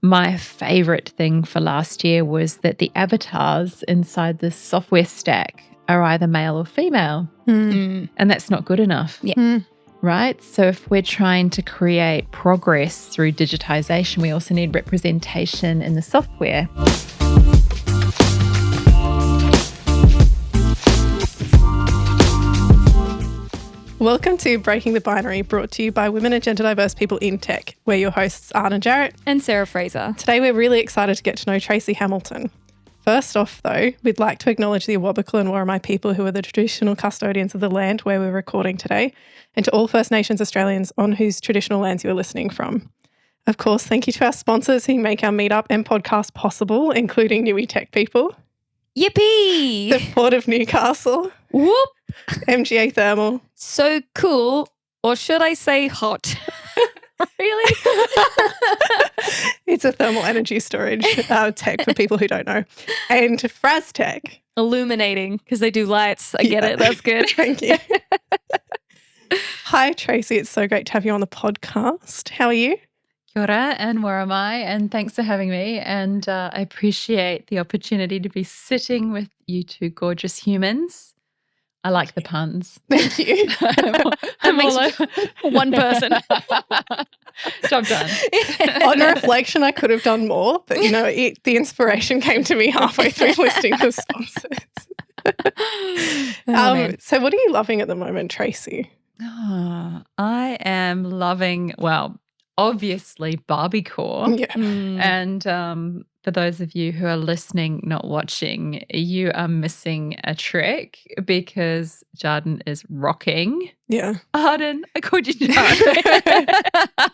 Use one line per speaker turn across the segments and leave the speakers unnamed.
my favorite thing for last year was that the avatars inside the software stack are either male or female. And that's not good enough.
Yeah.
Right? So if we're trying to create progress through digitization, we also need representation in the software.
Welcome to Breaking the Binary, brought to you by women and gender diverse people in tech. We're your hosts, Arden Jarrett
and Sarah Fraser.
Today we're really excited to get to know Tracey Hamilton. First off, though, we'd like to acknowledge the Awabakal and Worimi people who are the traditional custodians of the land where we're recording today, and to all First Nations Australians on whose traditional lands you are listening from. Of course, thank you to our sponsors who make our meetup and podcast possible, including Newy Tech People,
Yippee!
the Port of Newcastle,
Whoop!
MGA Thermal.
So cool, or should I say hot? Really?
It's a thermal energy storage tech for people who don't know. And Fraztech.
Illuminating, because they do lights. I get it. That's good.
Thank you. Hi, Tracey. It's so great to have you on the podcast. How are you?
Kia ora, and where am I? And thanks for having me. And I appreciate the opportunity to be sitting with you two gorgeous humans. I like the puns.
Thank you.
I'm all over.
One person.
Job done.
On reflection, I could have done more, but the inspiration came to me halfway through listening to sponsors. So what are you loving at the moment, Tracey?
I am loving, obviously Barbiecore.
Yeah.
And for those of you who are listening, not watching, you are missing a trick because Jarden is rocking.
Yeah.
Arden, I called you Jarden.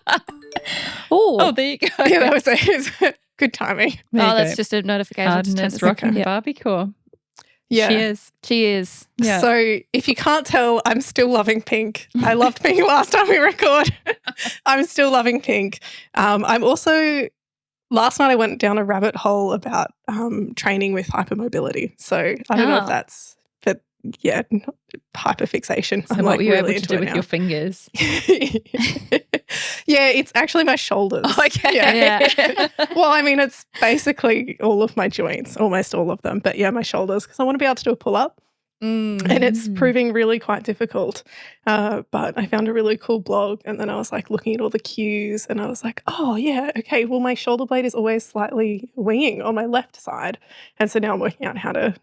Oh, there you go.
Yeah, that was good timing.
That's just a notification.
Arden is rocking Barbiecore.
Yeah.
She is.
Yeah.
So if you can't tell, I'm still loving pink. I loved pink last time we record. I'm still loving pink. I'm also, last night I went down a rabbit hole about training with hypermobility. So I don't know if that's, but yeah, hyperfixation.
So
I'm
what were you
really
able to do with your fingers?
Yeah, it's actually my shoulders.
Okay.
Yeah. Well, I mean, it's basically all of my joints, almost all of them. But yeah, my shoulders, because I want to be able to do a pull-up. And it's proving really quite difficult. But I found a really cool blog, and then I was like looking at all the cues, and I was like, oh, yeah, okay, well, my shoulder blade is always slightly winging on my left side. And so now I'm working out how to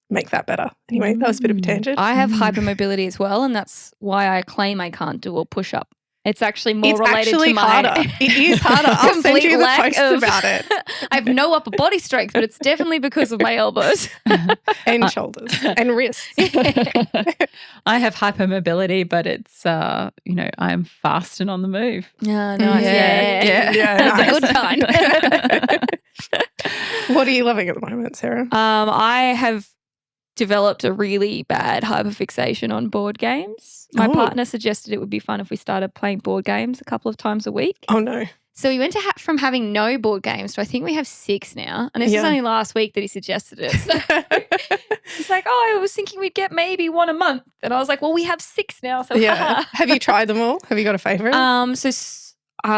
make that better. Anyway, that was a bit of a tangent.
I have hypermobility as well, and that's why I claim I can't do a push-up. It's actually more related to my
harder. It is harder. I'll send you the posts about it.
I have no upper body strength, but it's definitely because of my elbows.
And shoulders and wrists.
I have hypermobility, but it's, I'm fast and on the move.
Yeah, nice.
Yeah, nice.
Good kind.
What are you loving at the moment, Sarah?
I have developed a really bad hyperfixation on board games. My partner suggested it would be fun if we started playing board games a couple of times a week.
Oh, no.
So we went to from having no board games to I think we have 6 now. And this was only last week that he suggested it. So he's like, I was thinking we'd get maybe 1 a month. And I was like, well, we have 6 now. So
Have you tried them all? Have you got a favourite?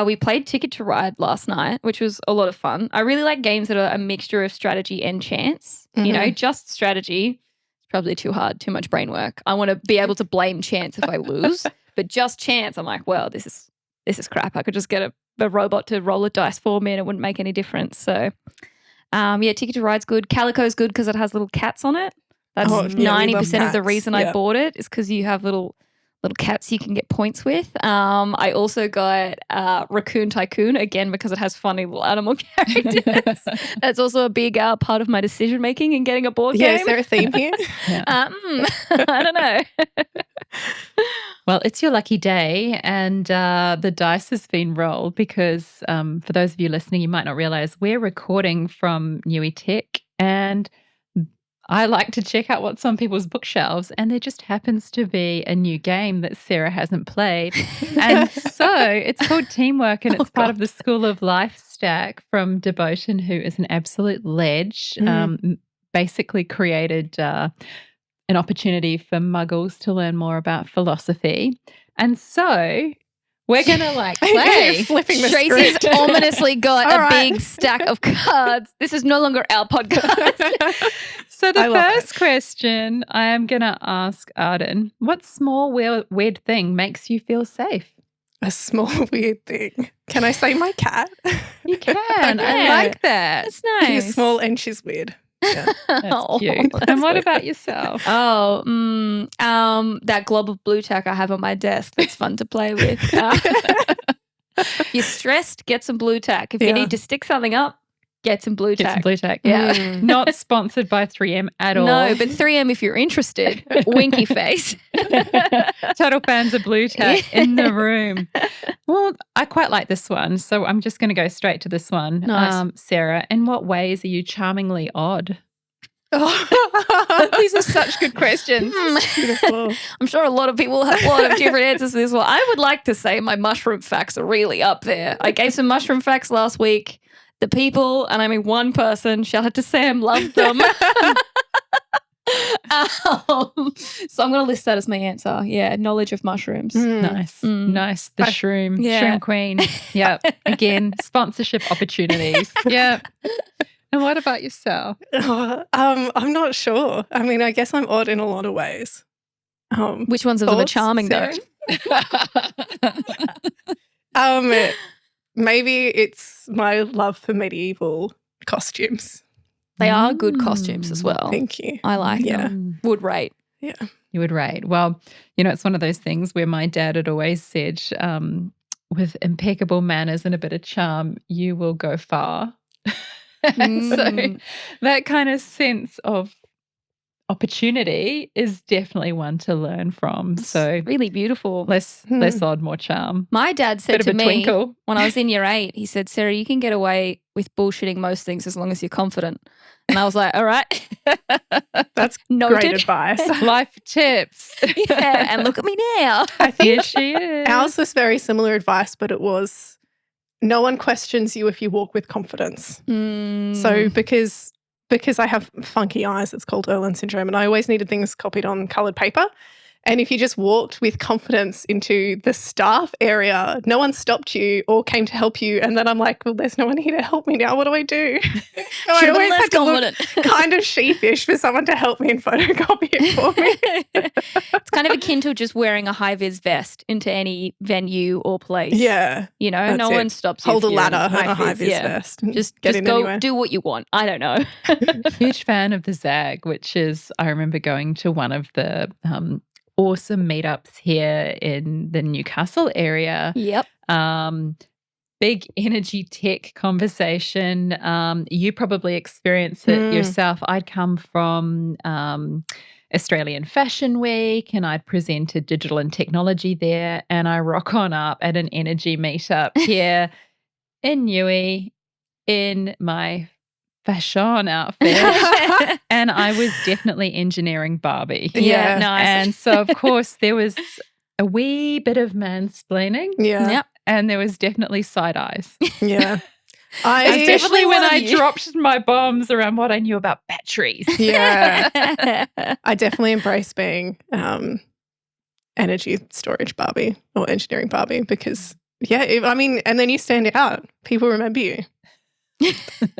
We played Ticket to Ride last night, which was a lot of fun. I really like games that are a mixture of strategy and chance.
Mm-hmm.
Just strategy. Probably too hard, too much brain work. I want to be able to blame chance if I lose, but just chance, I'm like, well, this is crap. I could just get a robot to roll a dice for me and it wouldn't make any difference. So, Ticket to Ride's good. Calico's good because it has little cats on it. That's 90% of the reason I bought it is because you have little cats you can get points with. I also got Raccoon Tycoon, again, because it has funny little animal characters. That's also a big part of my decision-making in getting a board game.
Is there a theme here?
I don't know.
Well, it's your lucky day, and the dice has been rolled because for those of you listening, you might not realize we're recording from Newy Tech, and I like to check out what's on people's bookshelves, and there just happens to be a new game that Sarah hasn't played. And so it's called Teamwork, and it's part of the School of Life stack from Devotion, who is an absolute ledge, basically created an opportunity for muggles to learn more about philosophy. And so We're going to
You're
play.
flipping the
Tracy's
script.
ominously got
All
a
right.
big stack of cards. This is no longer our podcast.
So
I
the
love it.
first question I am going to ask Arden, what small weird thing makes you feel safe?
A small weird thing. Can I say my cat?
You can. I
Okay.
like that.
That's nice.
She's small and she's weird. Yeah.
That's cute. And what about yourself?
Oh, that glob of blue tack I have on my desk that's fun to play with. If you're stressed, get some blue tack. If you
Yeah.
need to stick something up, get some blue
Get some
tack.
blue tack.
Yeah.
Mm.
Not sponsored by 3M at all.
No, but 3M if you're interested. Winky face.
Total fans of blue tack in the room. Well, I quite like this one, so I'm just going to go straight to this one.
Nice.
Sarah, in what ways are you charmingly odd?
These are such good questions.
Beautiful.
I'm sure a lot of people have a lot of different answers to this one. I would like to say my mushroom facts are really up there. I gave some mushroom facts last week. The people, and I mean one person, shout out to Sam, loved them. So I'm going to list that as my answer. Yeah, knowledge of mushrooms.
Nice. Nice. The shroom.
Yeah.
Shroom queen. Yeah. Again, sponsorship opportunities. Yeah. And what about yourself?
I'm not sure. I mean, I guess I'm odd in a lot of ways.
Which ones of them are
Thoughts,
charming though?
Maybe it's my love for medieval costumes.
They are good costumes as well.
Thank you.
I like
Yeah.
them. Would rate.
Yeah.
You would rate. Well, it's one of those things where my dad had always said, with impeccable manners and a bit of charm, you will go far. So that kind of sense of opportunity is definitely one to learn from. So
Really beautiful.
less odd, more charm.
My dad said
Bit
to
of a
me
twinkle.
when I was in year 8, he said, Sarah, you can get away with bullshitting most things as long as you're confident. And I was like, all right.
That's
Noted.
great advice.
Life tips.
Yeah, and look at me now.
I think
Here she is.
ours was very similar advice, but it was no one questions you if you walk with confidence. So because I have funky eyes, it's called Erlen syndrome, and I always needed things copied on coloured paper. And if you just walked with confidence into the staff area, no one stopped you or came to help you. And then I'm like, well, there's no one here to help me now. What do I do? So I
Should've been
always
less
had to look
confident.
kind of sheepish for someone to help me and photocopy it for me.
It's kind of akin to just wearing a high-vis vest into any venue or place.
Yeah.
You know,
That's
no
it.
one stops you.
Hold
if
a
you're
ladder
in
and a high-vis
yeah.
vest. And
Just
get in
go
anywhere.
do what you want. I don't know.
Huge fan of the Zag, which is, I remember going to one of the awesome meetups here in the Newcastle area.
Yep.
Big energy tech conversation. You probably experienced it yourself. I'd come from Australian Fashion Week and I'd presented digital and technology there, and I rock on up at an energy meetup here in Newey in my fashion outfit. And I was definitely engineering Barbie.
Yeah.
Nice.
And so, of course, there was a wee bit of mansplaining.
Yeah.
Yep.
And there was definitely side eyes.
Yeah.
Especially when
one of
I
you.
dropped my bombs around what I knew about batteries.
Yeah. I definitely embrace being energy storage Barbie or engineering Barbie because, and then you stand out. People remember you.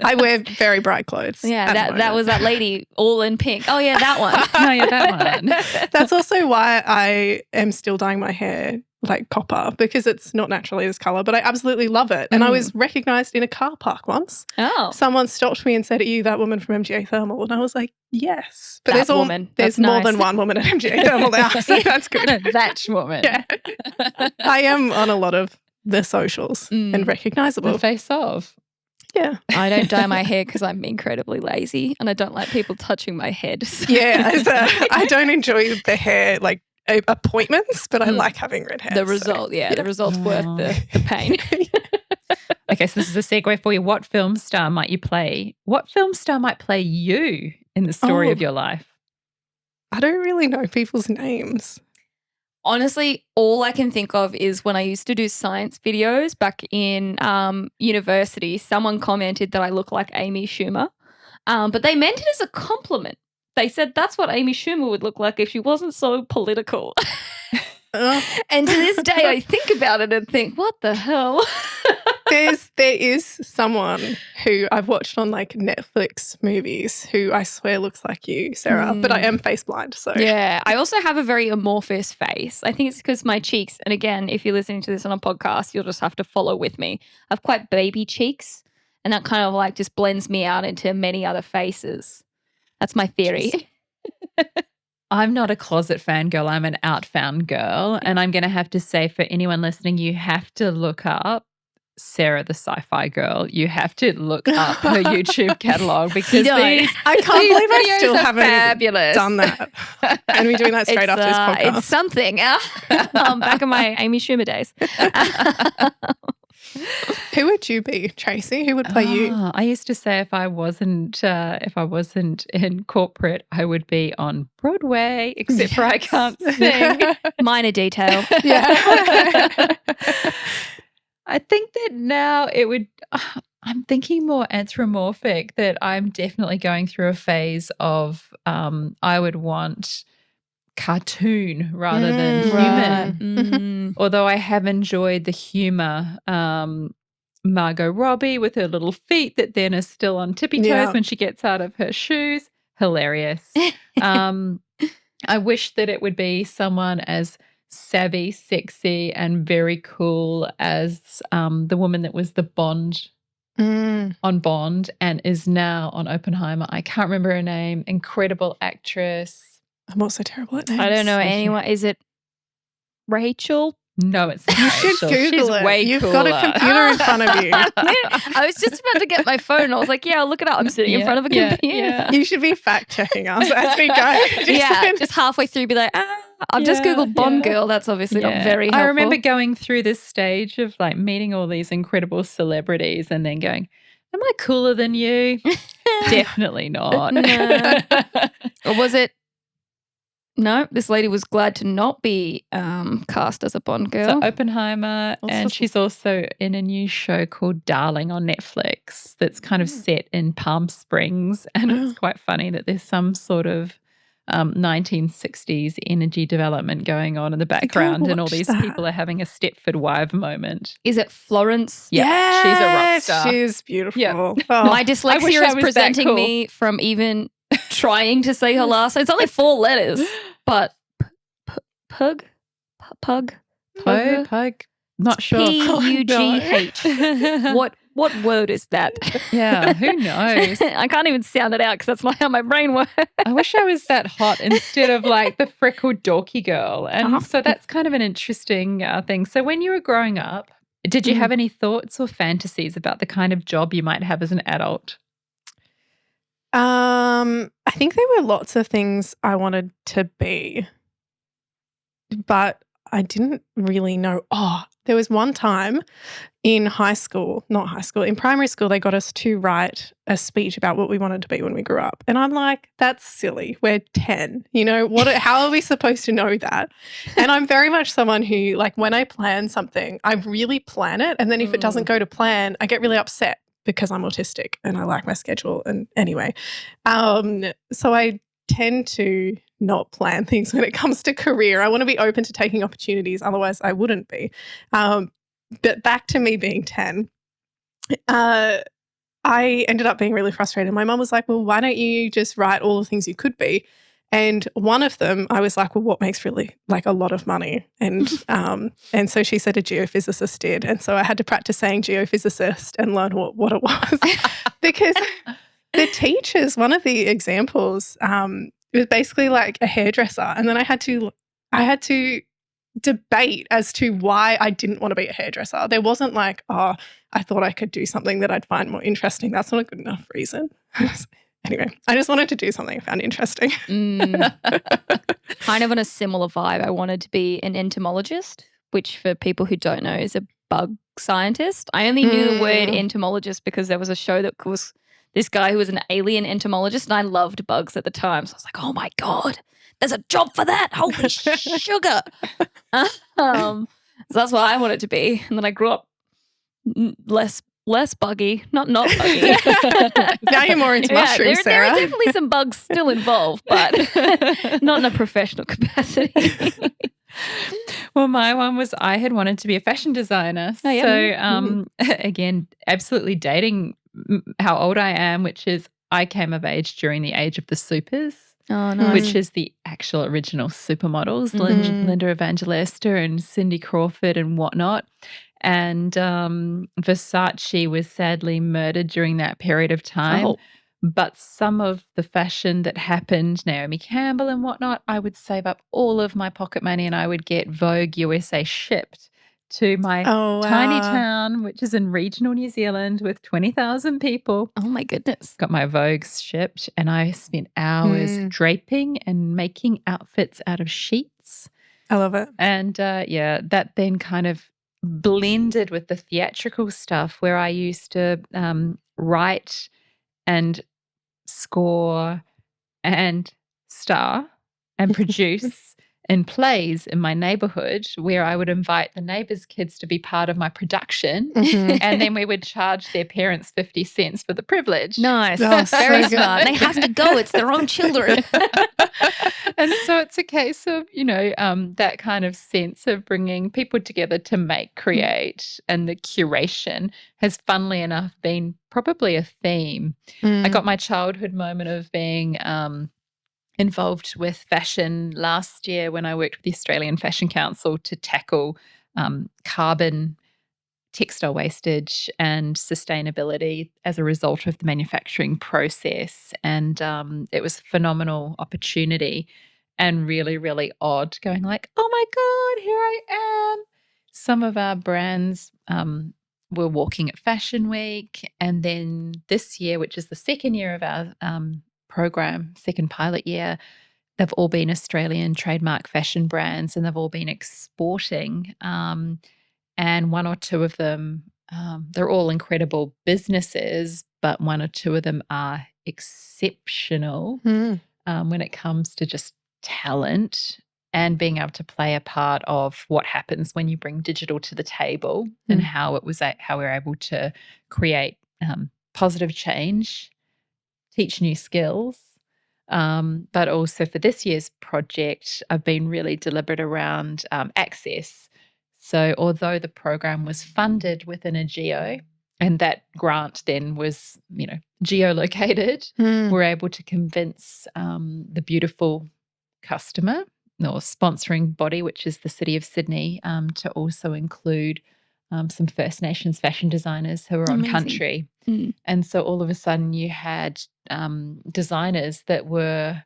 I wear very bright clothes.
Yeah,
at the
that
moment.
was that lady all in pink. Oh, yeah, that one.
No, yeah, that one.
That's also why I am still dyeing my hair like copper because it's not naturally this colour, but I absolutely love it. And I was recognised in a car park once.
Oh.
Someone stopped me and said, "Are you that woman from MGA Thermal?" And I was like, "Yes." But
That woman.
there's
That's
more
nice.
than one woman at MGA Thermal now, so that's good.
That woman.
Yeah. I am on a lot of the socials and recognisable.
The face of.
Yeah.
I don't dye my hair because I'm incredibly lazy and I don't like people touching my head. So-
Yeah. I don't enjoy the hair like appointments, but I like having red hair.
The result, the result's worth the pain.
Okay, so this is a segue for you. What film star might you play? What film star might play you in the story of your life?
I don't really know people's names.
Honestly, all I can think of is when I used to do science videos back in university, someone commented that I look like Amy Schumer, but they meant it as a compliment. They said that's what Amy Schumer would look like if she wasn't so political. And to this day, I think about it and think, what the hell?
There is someone who I've watched on like Netflix movies who I swear looks like you, Sarah, but I am face blind. So
yeah, I also have a very amorphous face. I think it's because my cheeks, and again, if you're listening to this on a podcast, you'll just have to follow with me. I have quite baby cheeks, and that kind of like just blends me out into many other faces. That's my theory.
I'm not a closet fangirl. I'm an out found girl. And I'm going to have to say for anyone listening, you have to look up Sarah the Sci-Fi Girl. You have to look up her YouTube catalog because
I can't believe I still haven't
fabulous.
done that. And we're doing that straight after this podcast.
It's something. Back in my Amy Schumer days.
Who would you be, Tracey? Who would play you?
I used to say if I wasn't in corporate, I would be on Broadway, except for I can't sing.
Minor detail.
Yeah.
I think that now it would, I'm thinking more anthropomorphic, that I'm definitely going through a phase of I would want cartoon rather than human. Although I have enjoyed the humour. Margot Robbie with her little feet that then are still on tippy toes when she gets out of her shoes. Hilarious. I wish that it would be someone as savvy, sexy, and very cool as the woman that was the Bond on Bond and is now on Oppenheimer. I can't remember her name. Incredible actress.
I'm also terrible at names.
I don't know anyone. Is it Rachel?
No, it's not.
You should Google
She's
it.
way
You've
cooler.
got a computer in front of you.
I was just about to get my phone and I was like, yeah, I'll look it up. I'm sitting in front of a computer.
Yeah.
You should be fact checking us as we go.
Just halfway through be like, I've just Googled Bond girl. That's obviously not very helpful.
I remember going through this stage of like meeting all these incredible celebrities and then going, am I cooler than you? Definitely not.
No. Or was it? No, this lady was glad to not be cast as a Bond girl.
So Oppenheimer, and she's also in a new show called Darling on Netflix that's kind of set in Palm Springs, and it's quite funny that there's some sort of 1960s energy development going on in the background and all these people are having a Stepford wife moment.
Is it Florence?
Yeah, she's a rock star.
She's beautiful.
Yeah.
Oh.
My dyslexia is preventing me from even trying to say her last name. It's only 4 letters, but Pug.
Not sure.
Pugh. What word is that?
Yeah, who knows?
I can't even sound it out because that's not how my brain works.
I wish I was that hot instead of like the freckled dorky girl. And so that's kind of an interesting thing. So when you were growing up, did you have any thoughts or fantasies about the kind of job you might have as an adult?
I think there were lots of things I wanted to be, but I didn't really know. There was one time in in primary school, they got us to write a speech about what we wanted to be when we grew up. And I'm like, that's silly. We're 10. You know, how are we supposed to know that? And I'm very much someone who, like, when I plan something, I really plan it. And then if it doesn't go to plan, I get really upset because I'm autistic and I like my schedule. And anyway, so I tend to not plan things when it comes to career. I want to be open to taking opportunities. Otherwise, I wouldn't be. But back to me being 10, I ended up being really frustrated. My mum was like, well, why don't you just write all the things you could be? And one of them, I was like, well, what makes really like a lot of money? And so she said a geophysicist did. And so I had to practice saying geophysicist and learn what it was. Because the teachers, one of the examples, it was basically like a hairdresser. And then I had to debate as to why I didn't want to be a hairdresser. There wasn't like, I thought I could do something that I'd find more interesting. That's not a good enough reason. Anyway, I just wanted to do something I found interesting.
Kind of on a similar vibe, I wanted to be an entomologist, which for people who don't know is a bug scientist. I only knew the word entomologist because there was a show that was this guy who was an alien entomologist, and I loved bugs at the time. So I was like, oh my God, there's a job for that. Holy sugar. So that's what I wanted to be. And then I grew up less buggy, not buggy.
Now you're more into mushrooms,
there
Sarah.
are definitely some bugs still involved, but not in a professional capacity.
Well, my one was I had wanted to be a fashion designer.
Oh, yeah.
So, again, absolutely dating how old I am, which is I came of age during the age of the supers,
Oh, nice.
which is the actual original supermodels, Linda Evangelista and Cindy Crawford and whatnot. And Versace was sadly murdered during that period of time.
Oh.
But some of the fashion that happened, Naomi Campbell and whatnot, I would save up all of my pocket money and I would get Vogue USA shipped to my tiny town, which is in regional New Zealand with 20,000 people.
Oh, my goodness.
Got my Vogues shipped and I spent hours draping and making outfits out of sheets.
I love it.
And that then kind of blended with the theatrical stuff where I used to write and score and star and produce in plays in my neighborhood where I would invite the neighbors' kids to be part of my production and then we would charge their parents 50 cents for the privilege.
Nice.
Oh,
Very
so good.
smart. They have to go. It's their own children.
And so it's a case of, that kind of sense of bringing people together to make, create, and the curation has, funnily enough, been probably a theme. I got my childhood moment of being involved with fashion last year when I worked with the Australian Fashion Council to tackle carbon textile wastage and sustainability as a result of the manufacturing process. And it was a phenomenal opportunity and really, really odd going like, oh my God, here I am. Some of our brands were walking at Fashion Week. And then this year, which is the second year of our program, second pilot year, they've all been Australian trademark fashion brands and they've all been exporting. And one or two of them, they're all incredible businesses, but one or two of them are exceptional when it comes to just talent and being able to play a part of what happens when you bring digital to the table and how we're able to create positive change, teach new skills. But also for this year's project, I've been really deliberate around access. So although the program was funded within a geo and that grant then was, geolocated, we're able to convince the beautiful customer or sponsoring body, which is the City of Sydney, to also include some First Nations fashion designers who are on country. And so all of a sudden you had designers that were,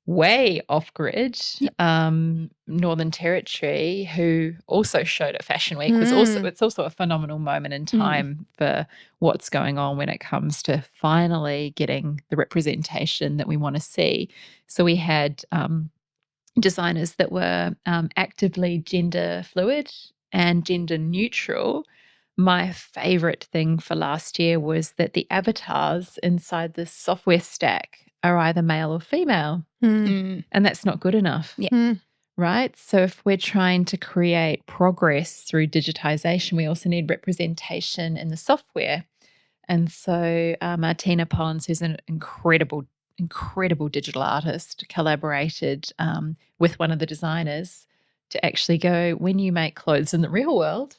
way off grid, Northern Territory, who also showed at Fashion Week. It's also a phenomenal moment in time for what's going on when it comes to finally getting the representation that we want to see. So we had designers that were actively gender fluid and gender neutral. My favorite thing for last year was that the avatars inside the software stack are either male or female. And that's not good enough. Right? So if we're trying to create progress through digitization, we also need representation in the software. And so Martina Pons, who's an incredible digital artist, collaborated with one of the designers to actually go, when you make clothes in the real world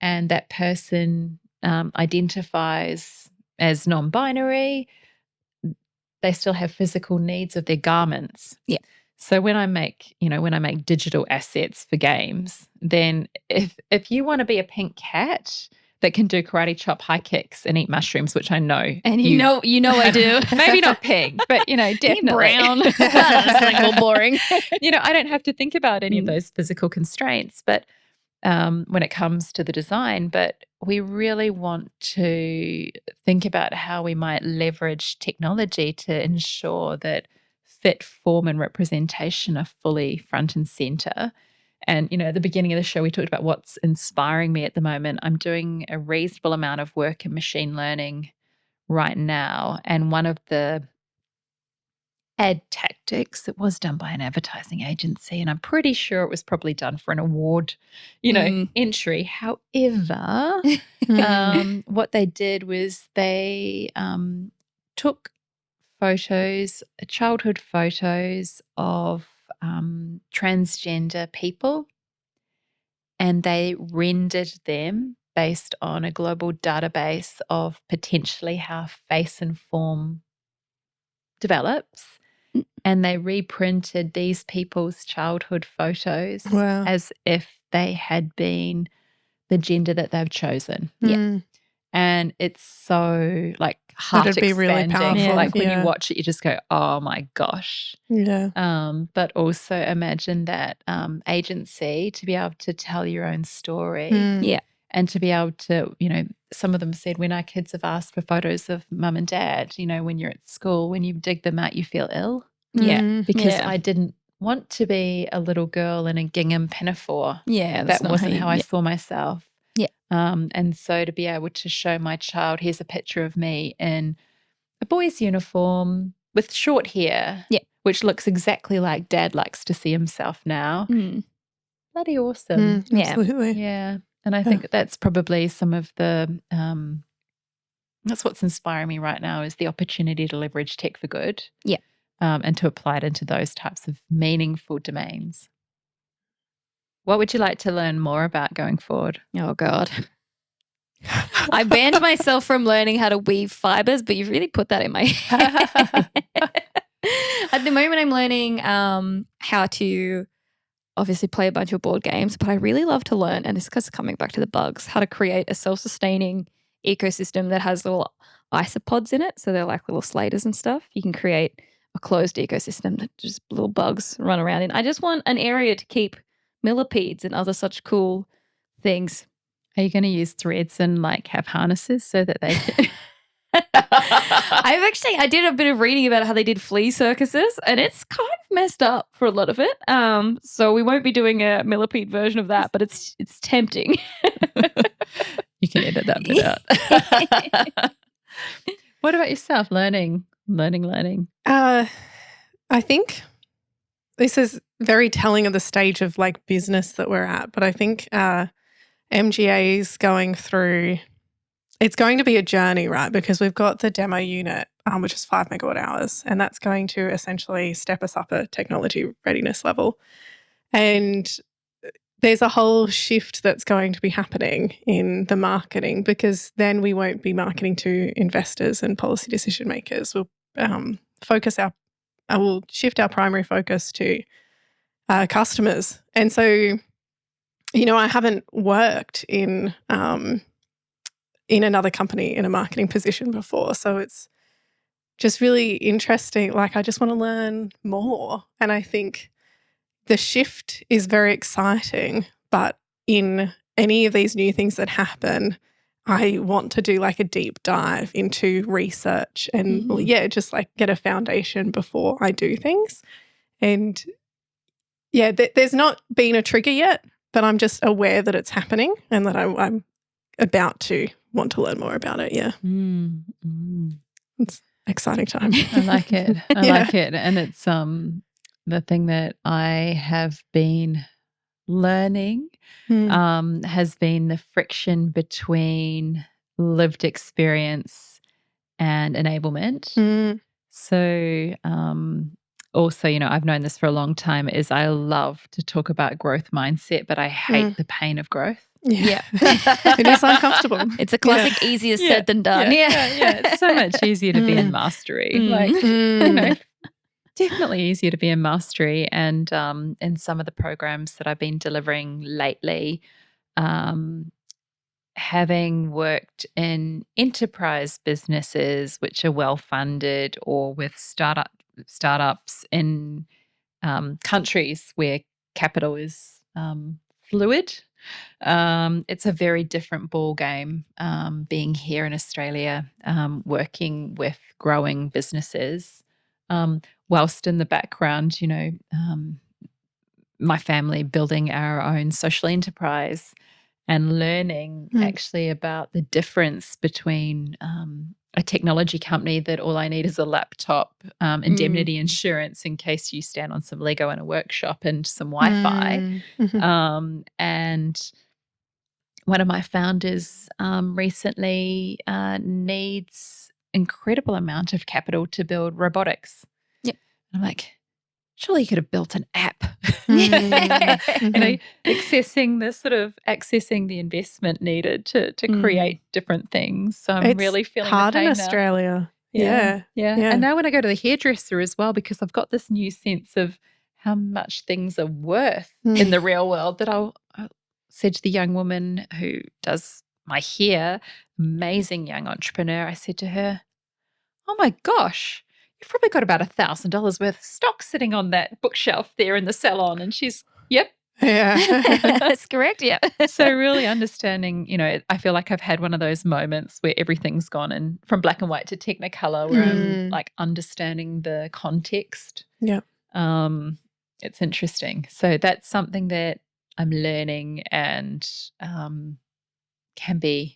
and that person identifies as non-binary, they still have physical needs of their garments.
Yeah.
So when I make digital assets for games, then if you want to be a pink cat that can do karate chop high kicks and eat mushrooms, which I know.
And you know I do.
Maybe not pink, but definitely.
Brown. That's like a little boring.
I don't have to think about any of those physical constraints, but when it comes to the design, but we really want to think about how we might leverage technology to ensure that fit, form, and representation are fully front and center. And, at the beginning of the show, we talked about what's inspiring me at the moment. I'm doing a reasonable amount of work in machine learning right now. And one of the ad tactics, it was done by an advertising agency, and I'm pretty sure it was probably done for an award, entry. However, what they did was they took childhood photos of transgender people, and they rendered them based on a global database of potentially how face and form develops. And they reprinted these people's childhood photos
Wow.
as if they had been the gender that they've chosen.
Yeah.
And it's so like heart
That'd be really
expanding.
powerful.
Like when
Yeah.
you watch it, you just go, oh my gosh.
Yeah.
But also imagine that agency to be able to tell your own story.
Yeah.
And to be able to, some of them said when our kids have asked for photos of mum and dad, when you're at school, when you dig them out, you feel ill.
Yeah.
Because
Yeah.
I didn't want to be a little girl in a gingham pinafore.
Yeah.
That wasn't how I
yeah.
saw myself.
Yeah.
And so to be able to show my child, here's a picture of me in a boy's uniform with short hair, which looks exactly like dad likes to see himself now. Bloody awesome.
Absolutely.
Yeah. And I think that's probably some of the, that's what's inspiring me right now is the opportunity to leverage tech for good.
Yeah.
And to apply it into those types of meaningful domains. What would you like to learn more about going forward?
Oh, God. I banned myself from learning how to weave fibers, but you've really put that in my head. At the moment, I'm learning how to obviously play a bunch of board games, but I really love to learn, and this is coming back to the bugs, how to create a self-sustaining ecosystem that has little isopods in it. So they're like little slaters and stuff. You can create a closed ecosystem that just little bugs run around in. I just want an area to keep millipedes and other such cool things.
Are you going to use threads and like have harnesses so that they can...
I did a bit of reading about how they did flea circuses, and it's kind of messed up for a lot of it. So we won't be doing a millipede version of that, but it's tempting.
You can edit that bit out. What about yourself? Learning.
I think this is very telling of the stage of like business that we're at, but I think MGA is going through. It's going to be a journey, right? Because we've got the demo unit, which is 5 megawatt hours, and that's going to essentially step us up a technology readiness level. And there's a whole shift that's going to be happening in the marketing, because then we won't be marketing to investors and policy decision makers. We'll we'll shift our primary focus to customers. And so, I haven't worked in another company in a marketing position before. So it's just really interesting. Like, I just want to learn more. And I think the shift is very exciting, but in any of these new things that happen, I want to do like a deep dive into research and just like get a foundation before I do things. And there's not been a trigger yet, but I'm just aware that it's happening and that I'm about to want to learn more about it. Yeah. It's an exciting time.
I like it. I like it. And it's the thing that I have been learning has been the friction between lived experience and enablement. So also, I've known this for a long time, is I love to talk about growth mindset, but I hate the pain of growth.
Yeah. It is uncomfortable.
It's a classic easier said than done.
Yeah. It's so much easier to be in mastery. Definitely easier to be in mastery. And in some of the programs that I've been delivering lately, having worked in enterprise businesses which are well-funded, or with startups in countries where capital is fluid, it's a very different ball game being here in Australia, working with growing businesses, whilst in the background, my family building our own social enterprise and learning actually about the difference between a technology company that all I need is a laptop, indemnity insurance in case you stand on some Lego in a workshop, and some Wi-Fi. And one of my founders recently needs incredible amount of capital to build robotics.
Yep.
I'm like, surely you could have built an app.
Mm.
Accessing the investment needed to create different things. So I'm
It's
really feeling
hard
the
in
pain now.
Australia. Yeah.
And now when I go to the hairdresser as well, because I've got this new sense of how much things are worth in the real world, that I said to the young woman who does my hair, amazing young entrepreneur, I said to her, oh my gosh, you've probably got about $1,000 worth of stock sitting on that bookshelf there in the salon. And she's, yep.
Yeah.
That's correct. Yeah.
So really understanding, I feel like I've had one of those moments where everything's gone in from black and white to Technicolor, where I'm like understanding the context.
Yeah.
It's interesting. So that's something that I'm learning, and can be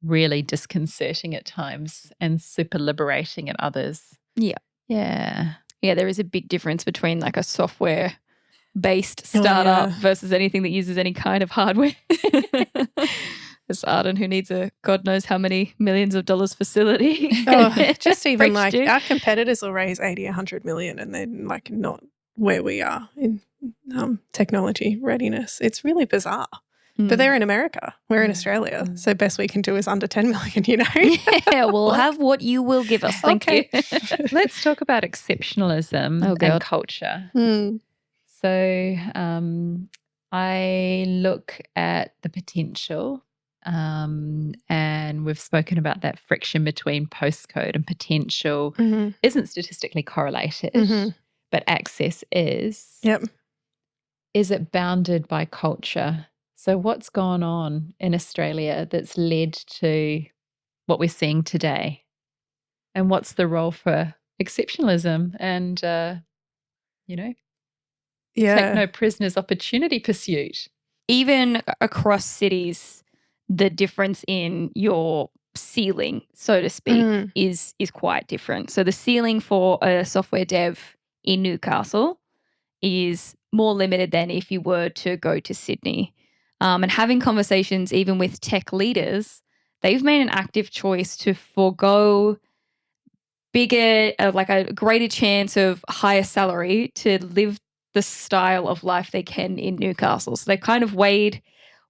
really disconcerting at times and super liberating at others.
Yeah.
Yeah.
Yeah, there is a big difference between like a software-based startup versus anything that uses any kind of hardware. As Arden, who needs a God knows how many millions of dollars facility.
Just even like our competitors will raise 80, 100 million, and they're like not where we are in technology readiness. It's really bizarre. But they're in America. We're in Australia. So best we can do is under 10 million,
Yeah, we'll have what you will give us. Thank you.
Let's talk about exceptionalism and culture. So I look at the potential, and we've spoken about that friction between postcode and potential isn't statistically correlated, but access is.
Yep.
Is it bounded by culture? So what's gone on in Australia that's led to what we're seeing today? And what's the role for exceptionalism and, take no prisoners opportunity pursuit?
Even across cities, the difference in your ceiling, so to speak, is quite different. So the ceiling for a software dev in Newcastle is more limited than if you were to go to Sydney. And having conversations even with tech leaders, they've made an active choice to forego bigger, like a greater chance of higher salary to live the style of life they can in Newcastle. So they kind of weighed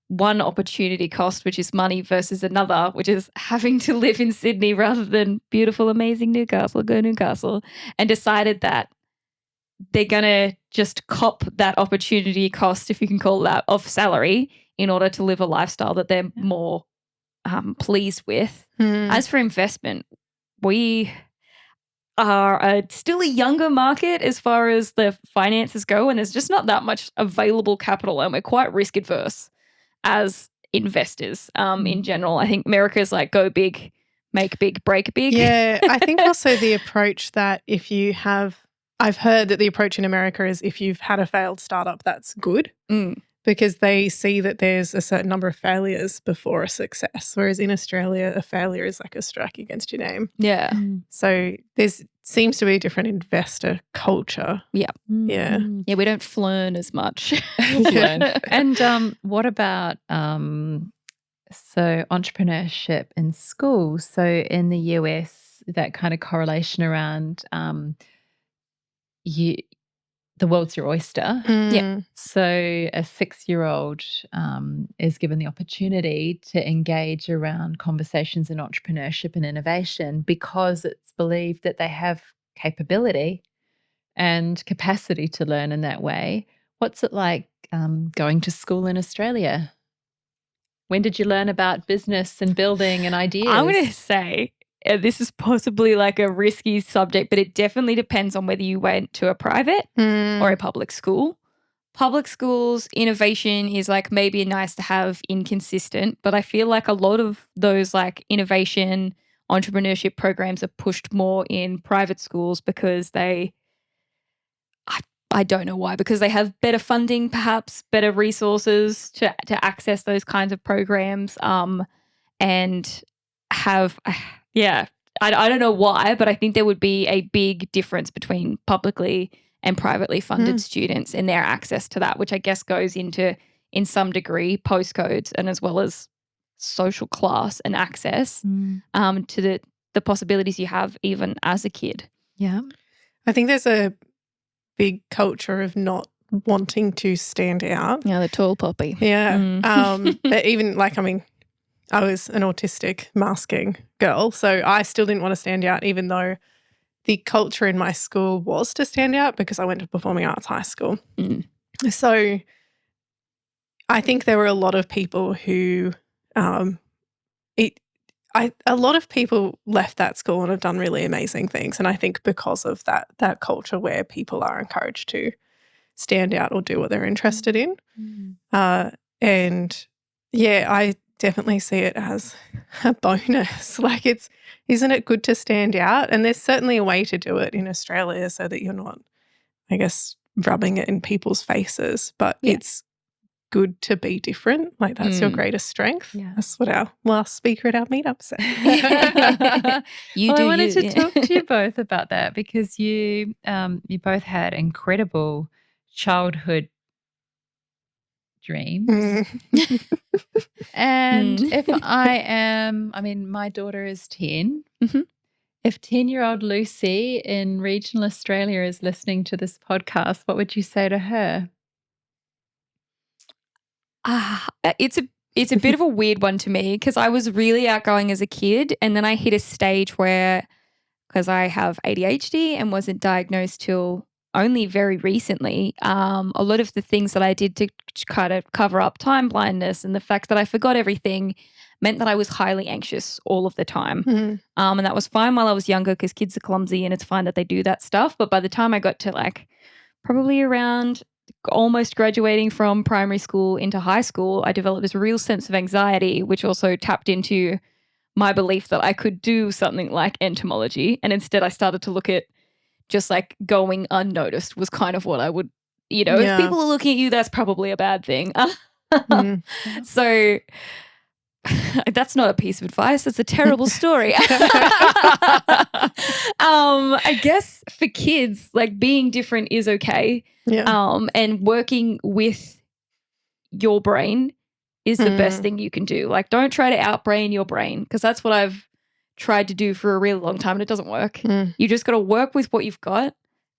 one opportunity cost, which is money, versus another, which is having to live in Sydney rather than beautiful, amazing Newcastle, go Newcastle, and decided that they're going to just cop that opportunity cost, if you can call that, of salary in order to live a lifestyle that they're more pleased with. As for investment, we are still a younger market as far as the finances go, and there's just not that much available capital, and we're quite risk adverse as investors in general. I think America's like go big, make big, break big.
Yeah, I think also the approach that I've heard that the approach in America is if you've had a failed startup, that's good because they see that there's a certain number of failures before a success, whereas in Australia, a failure is like a strike against your name.
Yeah.
So seems to be a different investor culture.
Yeah.
Yeah.
Yeah, we don't flirn as much.
And what about entrepreneurship in schools? So in the US, that kind of correlation around the world's your oyster.
Yeah.
So a 6-year-old is given the opportunity to engage around conversations in entrepreneurship and innovation because it's believed that they have capability and capacity to learn in that way. What's it like going to school in Australia? When did you learn about business and building and ideas?
I'm going to say this is possibly like a risky subject, but it definitely depends on whether you went to a private or a public school. Public schools, innovation is like maybe nice to have, inconsistent, but I feel like a lot of those like innovation, entrepreneurship programs are pushed more in private schools because I don't know why, because they have better funding, perhaps better resources to access those kinds of programs, and have, I don't know why, but I think there would be a big difference between publicly and privately funded students and their access to that, which I guess goes into, in some degree, postcodes and as well as social class and access to the possibilities you have even as a kid.
Yeah.
I think there's a big culture of not wanting to stand out.
Yeah, the tall poppy.
Yeah. But even like, I mean, I was an autistic masking girl, so I still didn't want to stand out, even though the culture in my school was to stand out because I went to performing arts high school. So I think there were a lot of people who a lot of people left that school and have done really amazing things. And I think because of that culture where people are encouraged to stand out or do what they're interested in. And yeah, I definitely see it as a bonus. Like isn't it good to stand out? And there's certainly a way to do it in Australia so that you're not, I guess, rubbing it in people's faces, but it's good to be different. Like that's your greatest strength.
Yeah.
That's what our last speaker at our meetup said.
I wanted to talk to you both about that because you both had incredible childhood dreams. And if my daughter is 10. If 10-year-old Lucy in regional Australia is listening to this podcast, what would you say to her?
It's a bit of a weird one to me because I was really outgoing as a kid, and then I hit a stage where, because I have ADHD and wasn't diagnosed till only very recently, a lot of the things that I did to kind of cover up time blindness and the fact that I forgot everything meant that I was highly anxious all of the time. And that was fine while I was younger because kids are clumsy and it's fine that they do that stuff. But by the time I got to like probably around almost graduating from primary school into high school, I developed this real sense of anxiety, which also tapped into my belief that I could do something like entomology. And instead I started to look at just like going unnoticed was kind of what I would, if people are looking at you, that's probably a bad thing. So that's not a piece of advice. That's a terrible story. I guess for kids, like being different is okay. And working with your brain is the best thing you can do. Like don't try to outbrain your brain because that's what I've tried to do for a really long time and it doesn't work. You just got to work with what you've got.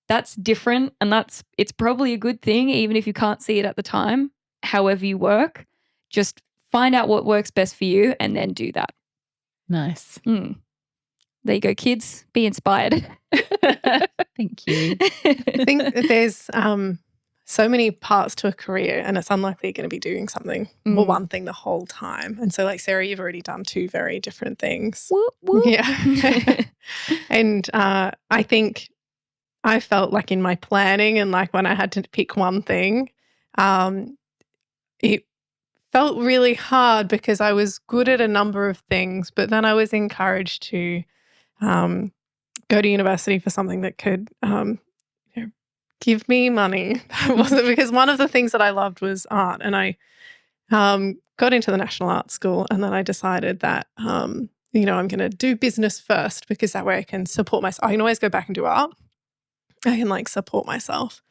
That's different and it's probably a good thing even if you can't see it at the time. However you work, just find out what works best for you and then do that.
Nice.
There you go, kids. Be inspired.
Thank you.
I think that there's so many parts to a career and it's unlikely you're going to be doing something or one thing the whole time. And so like Sarah, you've already done two very different things.
Whoop, whoop.
Yeah. And I think I felt like in my planning and like when I had to pick one thing, it felt really hard because I was good at a number of things, but then I was encouraged to go to university for something that could give me money. That wasn't because one of the things that I loved was art, and I got into the National Art School, and then I decided that I'm going to do business first because that way I can support myself. I can always go back and do art. I can like support myself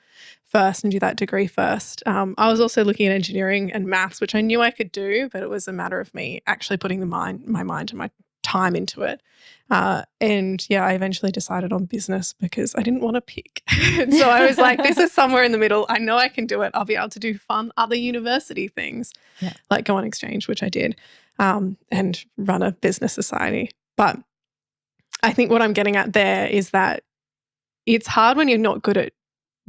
first and do that degree first. I was also looking at engineering and maths, which I knew I could do, but it was a matter of me actually putting my mind and my time into it. And yeah, I eventually decided on business because I didn't want to pick. So I was like, this is somewhere in the middle. I know I can do it. I'll be able to do fun other university things, like go on exchange, which I did, and run a business society. But I think what I'm getting at there is that it's hard when you're not good at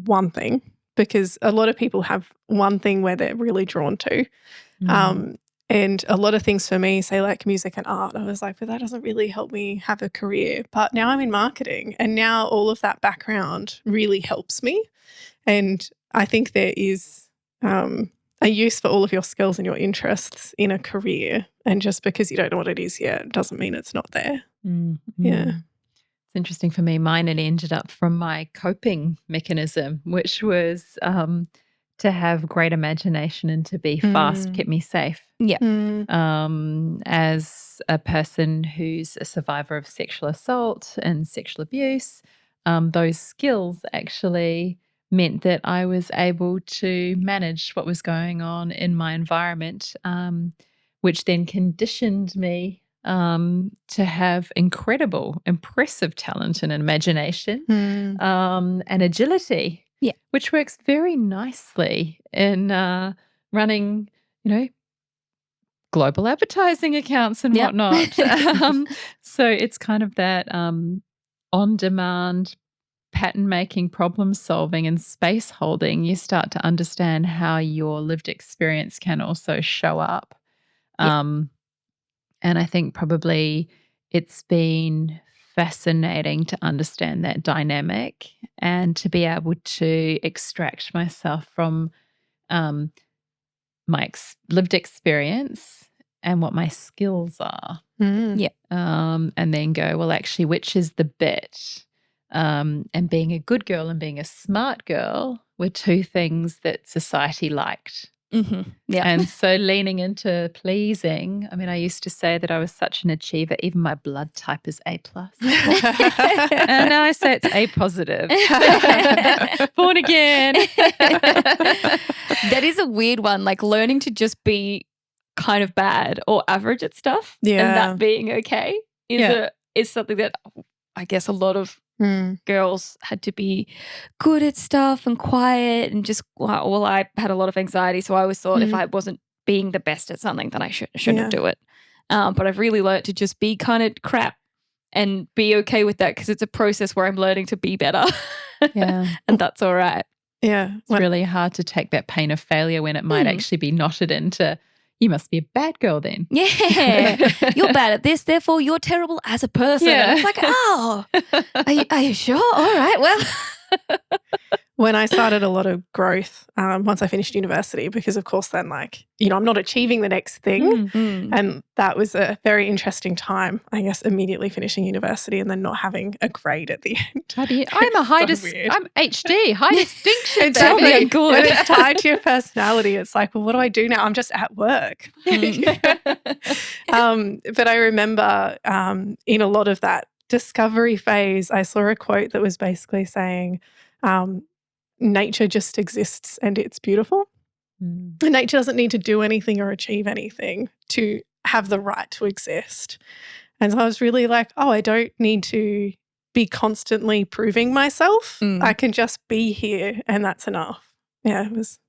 one thing because a lot of people have one thing where they're really drawn to. And a lot of things for me, say like music and art, I was like, but that doesn't really help me have a career. But now I'm in marketing and now all of that background really helps me. And I think there is a use for all of your skills and your interests in a career. And just because you don't know what it is yet doesn't mean it's not there. Yeah.
It's interesting for me. Mine had ended up from my coping mechanism, which was to have great imagination and to be fast kept me safe.
Yeah.
As a person who's a survivor of sexual assault and sexual abuse, those skills actually meant that I was able to manage what was going on in my environment, which then conditioned me to have impressive talent and imagination and agility. which works very nicely in running, global advertising accounts and whatnot. So it's kind of that on-demand pattern making, problem solving, and space holding. You start to understand how your lived experience can also show up. And I think probably it's been fascinating to understand that dynamic and to be able to extract myself from my lived experience and what my skills are. And then go, well, actually, which is the bit? And being a good girl and being a smart girl were two things that society liked. And so leaning into pleasing, I mean, I used to say that I was such an achiever, even my blood type is A+. And now I say it's A positive. Born again.
That is a weird one, like learning to just be kind of bad or average at stuff and that being okay is something that I guess a lot of girls had to be good at stuff and quiet and just, well, I had a lot of anxiety, so I always thought if I wasn't being the best at something, then I shouldn't do it. But I've really learned to just be kind of crap and be okay with that because it's a process where I'm learning to be better. And that's all right.
Yeah. It's really hard to take that pain of failure when it might actually be knotted into, you must be a bad girl then.
Yeah. You're bad at this, therefore you're terrible as a person. Yeah. And it's like, oh, are you sure? All right, well.
When I started a lot of growth once I finished university, because of course then I'm not achieving the next thing. And that was a very interesting time, I guess, immediately finishing university and then not having a grade at the end.
I'm I'm HD, high distinction.
It's really good. When it's tied to your personality, it's like, well, what do I do now? I'm just at work. But I remember in a lot of that discovery phase, I saw a quote that was basically saying, nature just exists and it's beautiful. Nature doesn't need to do anything or achieve anything to have the right to exist. And so I was really like, oh, I don't need to be constantly proving myself. I can just be here and that's enough. Yeah, it was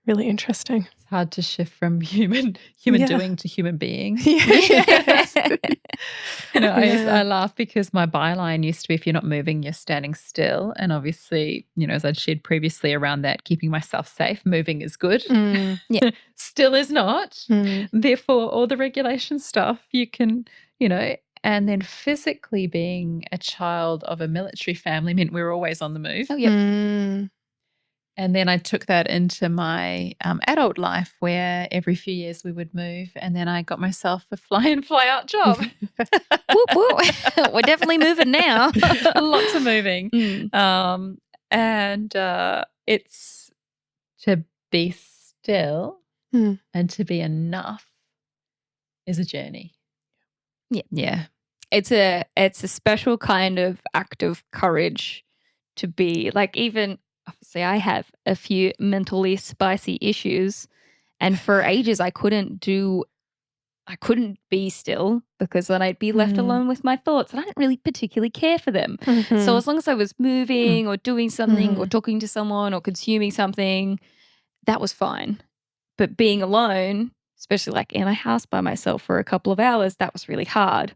really interesting.
It's hard to shift from human doing to human being. I laugh because my byline used to be, if you're not moving, you're standing still. And obviously, as I'd shared previously around that, keeping myself safe, moving is good. Still is not. Therefore, all the regulation stuff you can, and then physically being a child of a military family meant we were always on the move.
Oh, yeah.
And then I took that into my adult life where every few years we would move. And then I got myself a fly-in, fly-out job.
Whoop, whoop. We're definitely moving now.
Lots of moving. And it's to be still and to be enough is a journey. Yeah.
It's a special kind of act of courage to be like, even obviously I have a few mentally spicy issues, and for ages I couldn't be still because then I'd be left alone with my thoughts and I didn't really particularly care for them. So as long as I was moving or doing something or talking to someone or consuming something, that was fine. But being alone, especially like in a house by myself for a couple of hours, that was really hard.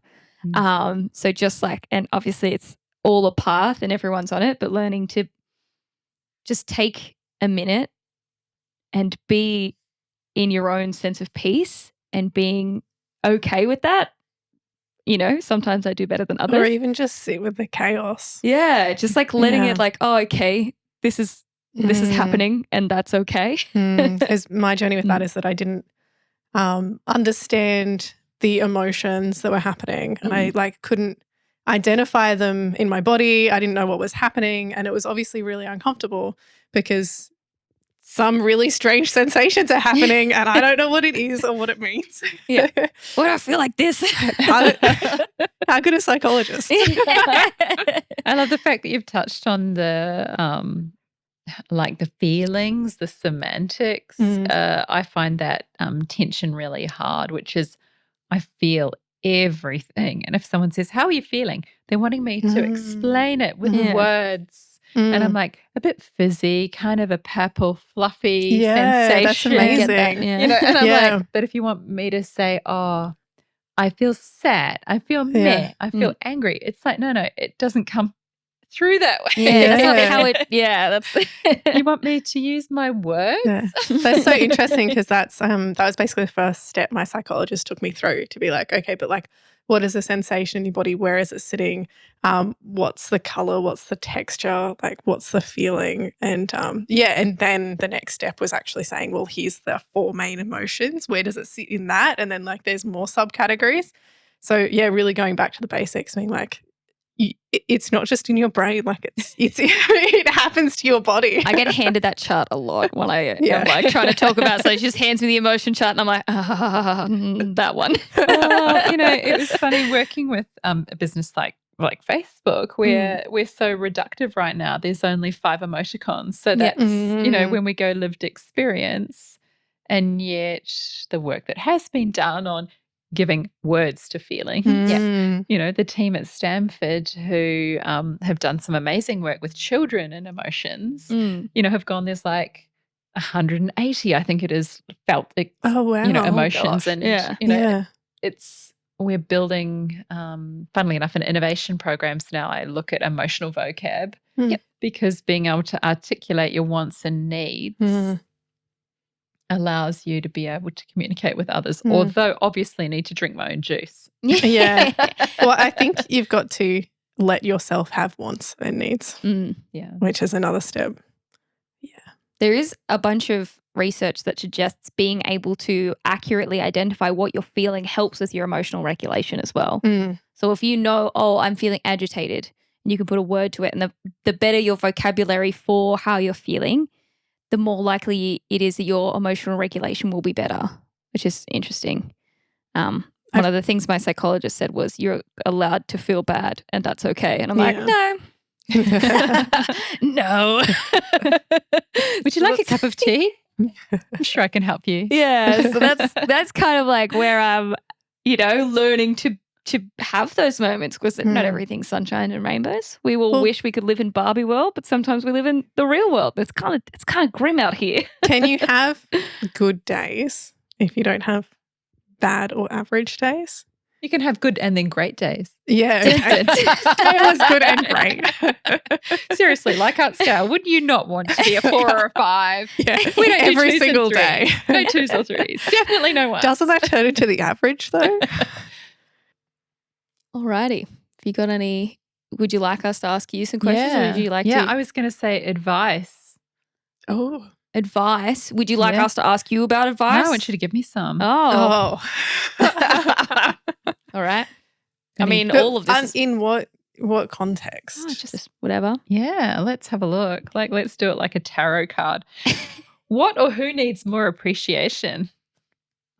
So just like, and obviously it's all a path and everyone's on it, but learning to just take a minute and be in your own sense of peace and being okay with that. Sometimes I do better than others.
Or even just sit with the chaos.
Yeah, just like letting it like, oh, okay, this is happening and that's okay.
Because my journey with that is that I didn't understand the emotions that were happening and I couldn't identify them in my body. I didn't know what was happening and it was obviously really uncomfortable because some really strange sensations are happening and I don't know what it is or what it means.
Yeah. Why do I feel like this?
How good a psychologist?
I love the fact that you've touched on the like the feelings, the semantics. I find that tension really hard, which is I feel everything. And if someone says, how are you feeling? They're wanting me to explain it with words. And I'm like, a bit fizzy, kind of a purple, fluffy
Yeah, that's
sensation.
I get that,
amazing.
yeah.
You know, and I'm
Yeah.
like, but if you want me to say, oh, I feel sad, I feel
Yeah.
meh, I feel angry, it's like, no, it doesn't come through that way.
Yeah, that's not
Yeah.
how it. Yeah, that's.
You want me to use my words?
Yeah. That's so interesting because that was basically the first step my psychologist took me through to be like, okay, but like, what is the sensation in your body? Where is it sitting? What's the color? What's the texture? Like, what's the feeling? And and then the next step was actually saying, well, here's the 4 main emotions. Where does it sit in that? And then like, there's more subcategories. So yeah, really going back to the basics, being like, it's not just in your brain, like it's it happens to your body.
I get handed that chart a lot when I am like trying to talk about. So she just hands me the emotion chart, and I'm like, that one.
Well, you know, it was funny working with a business like Facebook, where we're so reductive right now. There's only 5 emoticons, so that's you know, when we go lived experience, and yet the work that has been done on giving words to feelings. You know, the team at Stanford who have done some amazing work with children and emotions, you know, have gone, there's like 180, I think it is, felt, you know, emotions. And, you know, we're building, funnily enough, in innovation programs now, I look at emotional vocab because being able to articulate your wants and needs allows you to be able to communicate with others, although obviously need to drink my own juice.
Yeah. Well, I think you've got to let yourself have wants and needs, which is another step. Yeah.
There is a bunch of research that suggests being able to accurately identify what you're feeling helps with your emotional regulation as well. So if you know, oh, I'm feeling agitated, and you can put a word to it, and the better your vocabulary for how you're feeling, the more likely it is that your emotional regulation will be better, which is interesting. One of the things my psychologist said was, you're allowed to feel bad and that's okay. And I'm like, no. No.
Would you like a cup of tea? I'm sure I can help you.
Yeah. So that's kind of like where I'm, you know, learning to have those moments, because not everything's sunshine and rainbows. We will wish we could live in Barbie world, but sometimes we live in the real world. It's kind of grim out here.
Can you have good days if you don't have bad or average days?
You can have good and then great days.
Yeah. Okay. It was good and great.
Seriously, Likert scale, would you not want to be a 4 or a 5?
Yeah.
We don't
every
do 2s
single
and 3s.
day.
No 2s or 3s. Definitely no 1s.
Doesn't that turn into the average though?
Alrighty. If you got any, would you like us to ask you some questions, or would you like to?
Yeah, I was going to say advice.
Oh.
Advice? Would you like us to ask you about advice?
No, I want you to give me some.
Oh. All right. I mean, all of this.
In what context?
Oh, just whatever.
Yeah, let's have a look. Like, let's do it like a tarot card. What or who needs more appreciation?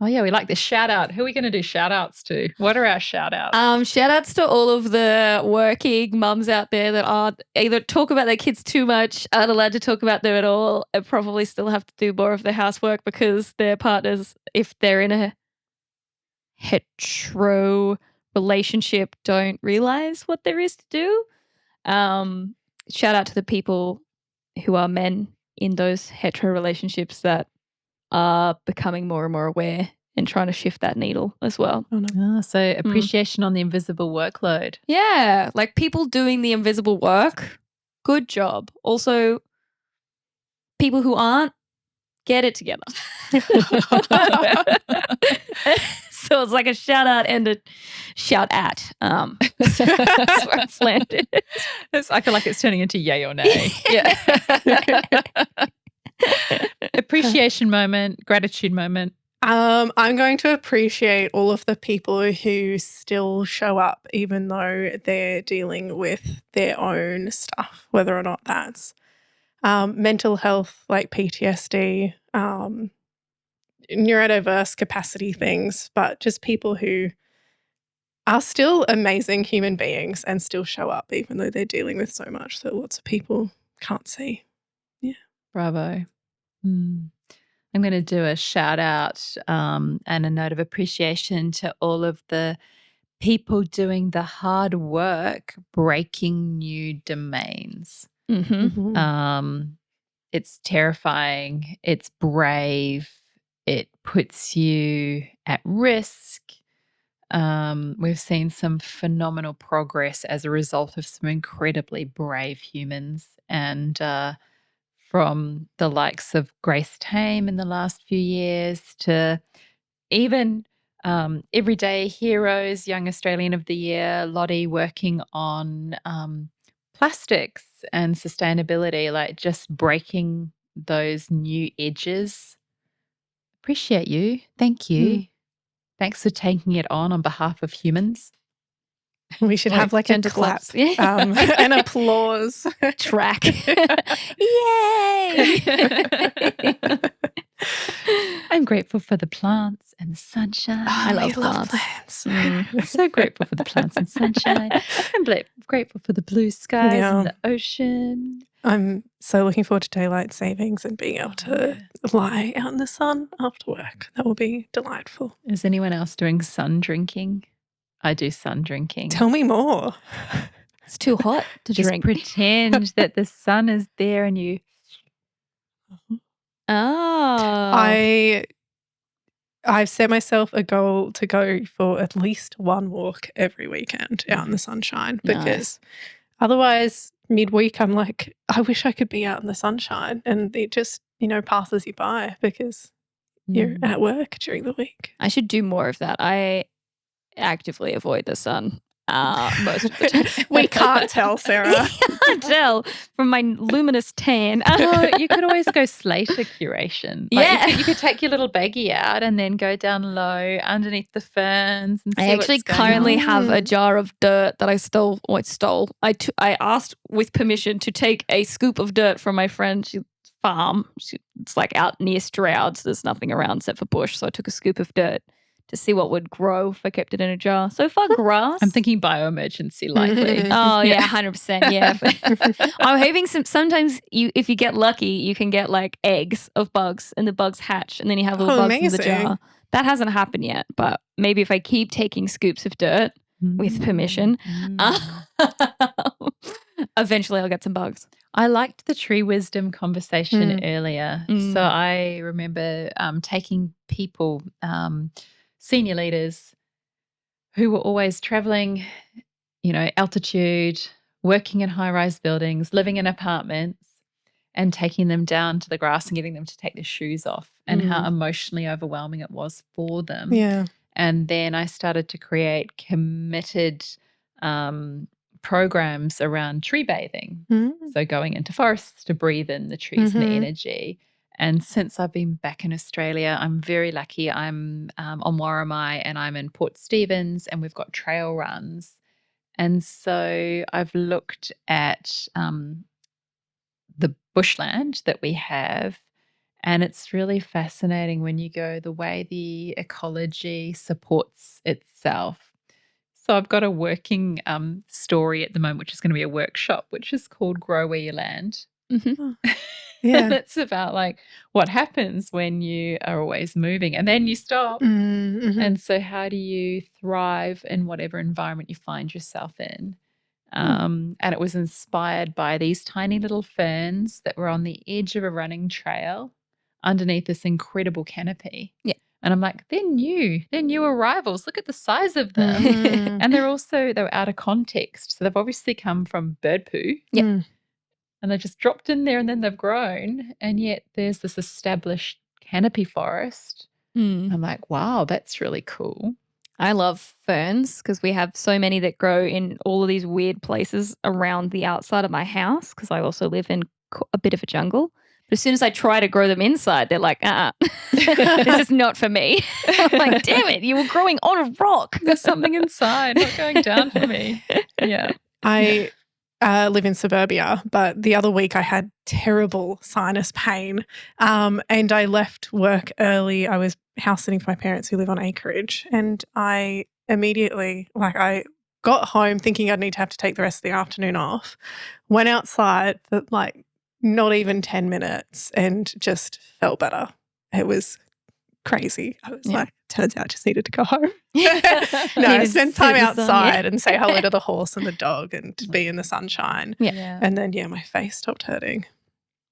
Oh, yeah, we like this shout out. Who are we going to do shout outs to? What are our shout outs?
Shout outs to all of the working mums out there that aren't either talk about their kids too much, aren't allowed to talk about them at all, and probably still have to do more of their housework because their partners, if they're in a hetero relationship, don't realize what there is to do. Shout out to the people who are men in those hetero relationships that are becoming more and more aware and trying to shift that needle as well.
So appreciation on the invisible workload.
Yeah, like people doing the invisible work, good job. Also, people who aren't, get it together. So it's like a shout out and a shout at. That's where I've landed.
I feel like it's turning into yay or nay. Yeah. Appreciation moment, gratitude moment.
I'm going to appreciate all of the people who still show up even though they're dealing with their own stuff, whether or not that's mental health like PTSD, neurodiverse capacity things, but just people who are still amazing human beings and still show up even though they're dealing with so much that lots of people can't see. Yeah.
Bravo. I'm going to do a shout out and a note of appreciation to all of the people doing the hard work breaking new domains. It's terrifying. It's brave. It puts you at risk. We've seen some phenomenal progress as a result of some incredibly brave humans. And from the likes of Grace Tame in the last few years to even everyday heroes, Young Australian of the Year, Lottie working on plastics and sustainability, like just breaking those new edges. Appreciate you. Thank you. Thanks for taking it on behalf of humans.
We should have like a clap, an applause
track. Yay!
I'm grateful for the plants and the sunshine.
I love plants.
So grateful for the plants and sunshine. I'm grateful for the blue skies and the ocean.
I'm so looking forward to daylight savings and being able to lie out in the sun after work. That will be delightful.
Is anyone else doing sun drinking? I do sun drinking.
Tell me more.
It's too hot to
Just
drink.
pretend that the sun is there and you...
I've set myself a goal to go for at least one walk every weekend out in the sunshine because otherwise midweek I'm like, I wish I could be out in the sunshine, and it just, passes you by because you're at work during the week.
I should do more of that. I actively avoid the sun most of the time.
We can't tell, Sarah.
You can't tell from my luminous tan.
You could always go Slater curation. Like you could take your little baggie out and then go down low underneath the ferns. And see
I actually currently have a jar of dirt that I stole. I asked with permission to take a scoop of dirt from my friend's farm. It's like out near Stroud, so there's nothing around except for bush. So I took a scoop of dirt to see what would grow if I kept it in a jar. So far, grass.
I'm thinking bioemergency likely.
Oh, yeah, 100%. Yeah. I'm hoping sometimes if you get lucky, you can get like eggs of bugs and the bugs hatch and then you have little bugs in the jar. That hasn't happened yet, but maybe if I keep taking scoops of dirt with permission, eventually I'll get some bugs.
I liked the tree wisdom conversation earlier. So I remember taking people, senior leaders who were always traveling, altitude, working in high-rise buildings, living in apartments, and taking them down to the grass and getting them to take their shoes off and how emotionally overwhelming it was for them.
Yeah.
And then I started to create committed programs around tree bathing. So going into forests to breathe in the trees and the energy. And since I've been back in Australia, I'm very lucky. I'm on Warramai and I'm in Port Stephens and we've got trail runs. And so I've looked at the bushland that we have, and it's really fascinating when you go the way the ecology supports itself. So I've got a working story at the moment, which is going to be a workshop, which is called Grow Where You Land.
Yeah.
And it's about like what happens when you are always moving and then you stop. And so how do you thrive in whatever environment you find yourself in? And it was inspired by these tiny little ferns that were on the edge of a running trail underneath this incredible canopy.
Yeah.
And I'm like, they're new arrivals. Look at the size of them. And they were out of context. So they've obviously come from bird poo.
Yep.
And they just dropped in there and then they've grown. And yet there's this established canopy forest. I'm like, wow, that's really cool.
I love ferns because we have so many that grow in all of these weird places around the outside of my house because I also live in a bit of a jungle. But as soon as I try to grow them inside, they're like, this is not for me. I'm like, damn it, you were growing on a rock.
There's something inside not going down for me. Yeah.
I live in suburbia, but the other week I had terrible sinus pain and I left work early. I was house sitting for my parents who live on acreage, and I immediately, I got home thinking I'd need to have to take the rest of the afternoon off, went outside for not even 10 minutes and just felt better. It was crazy. I was turns out just needed to go home.
Needed to
spend
sit
time
in the sun,
outside and say hello to the horse and the dog and be in the sunshine.
Yeah.
And then, my face stopped hurting.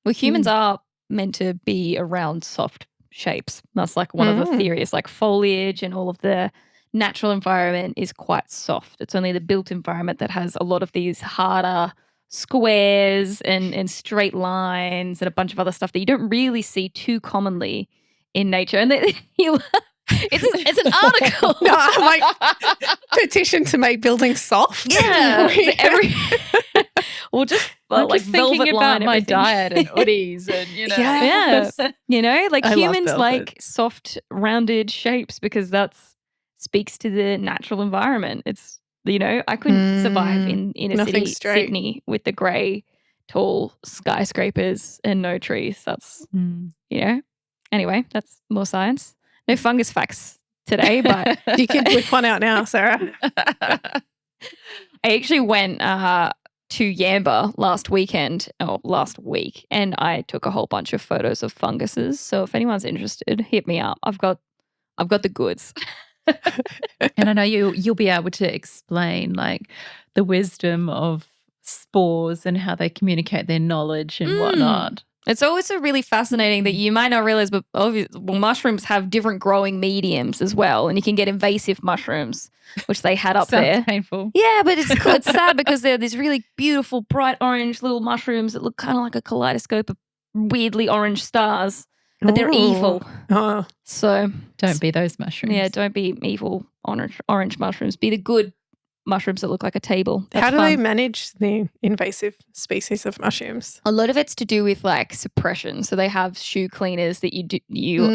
Well, humans are meant to be around soft shapes. That's like one of the theories, like foliage and all of the natural environment is quite soft. It's only the built environment that has a lot of these harder squares and straight lines and a bunch of other stuff that you don't really see too commonly in nature. And it's an article.
No, I'm like, petition to make buildings soft.
Yeah. Or just
I'm
like
just thinking
velvet
about
line
my
everything.
diet and hoodies and,
Yes.
Like
I love
humans
velvet.
like soft, rounded shapes because that's speaks to the natural environment. It's, I couldn't survive in inner
Nothing
city
straight.
Sydney with the grey, tall skyscrapers and no trees. That's, anyway, that's more science. No fungus facts today, but
You can whip one out now, Sarah.
I actually went to Yamba last week, and I took a whole bunch of photos of funguses. So if anyone's interested, hit me up. I've got the goods.
And I know you'll be able to explain like the wisdom of spores and how they communicate their knowledge and whatnot.
It's also really fascinating that you might not realize, but mushrooms have different growing mediums as well, and you can get invasive mushrooms, which they had up
Sounds
there.
painful.
Yeah, but it's sad because they're these really beautiful, bright orange little mushrooms that look kind of like a kaleidoscope of weirdly orange stars, but they're evil.
Oh.
So
Don't be those mushrooms.
yeah, don't be evil orange mushrooms. Be the good mushrooms that look like a table. That's
How do
fun.
they manage the invasive species of mushrooms?
A lot of it's to do with like suppression. So they have shoe cleaners that you